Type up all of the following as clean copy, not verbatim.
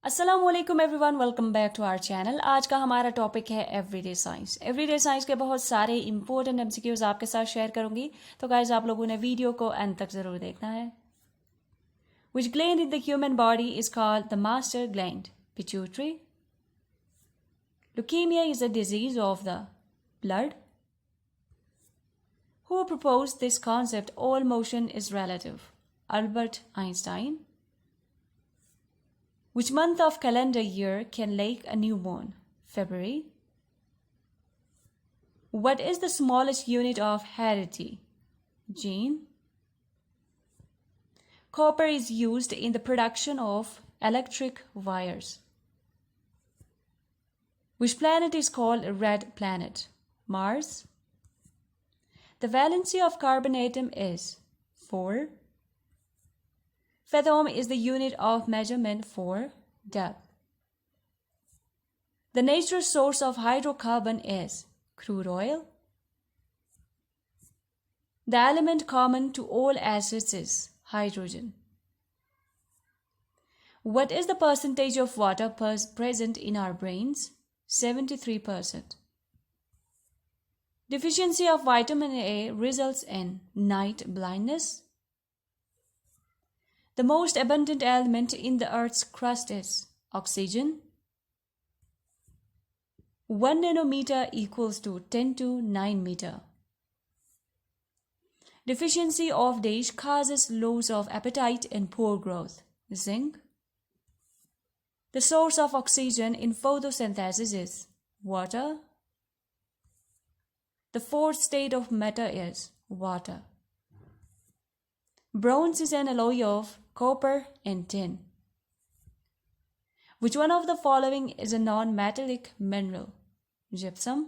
अस्सलामुअलैकुम everyone, welcome back to our channel. आज का हमारा टॉपिक है एवरीडे साइंस। एवरीडे साइंस के बहुत सारे इंपॉर्टेंट एमसीक्यूज आपके साथ शेयर करूंगी, तो गाइस आप लोगों ने वीडियो को एंड तक जरूर देखना है। Which gland in the human body is called the master gland? Pituitary. Leukemia is a disease of the blood. Who proposed this concept, all motion is relative? Albert Einstein. Which month of calendar year can lake a newborn? February. What is the smallest unit of heredity? Gene. Copper is used in the production of electric wires. Which planet is called a red planet? Mars. The valency of carbon atom is 4. Fathom is the unit of measurement for depth. The natural source of hydrocarbon is crude oil. The element common to all acids is hydrogen. What is the percentage of water present in our brains? 73%. Deficiency of vitamin A results in night blindness. The most abundant element in the Earth's crust is oxygen. 1 nanometer equals to 10 to 9 meter. Deficiency of dash causes loss of appetite and poor growth. Zinc. The source of oxygen in photosynthesis is water. The fourth state of matter is water. Bronze is an alloy of copper and tin. Which one of the following is a non-metallic mineral? Gypsum.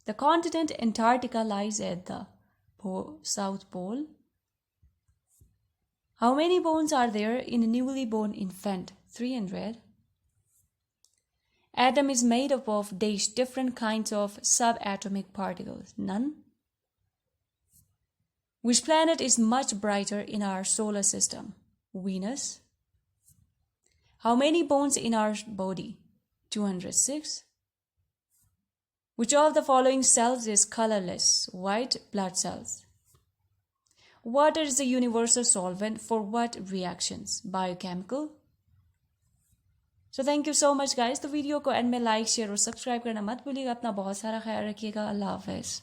The continent Antarctica lies at the South Pole. How many bones are there in a newly born infant? 300. Atom is made up of dash different kinds of subatomic particles. None. Which planet is much brighter in our solar system? Venus. How many bones in our body? 206. Which of the following cells is colorless? White blood cells. Water is a universal solvent for what reactions? Biochemical. So thank you so much guys। तो video को and में like share और subscribe करना मत भूलिएगा। अपना बहुत सारा ख्याल रखिएगा। अल्लाह हाफिज़।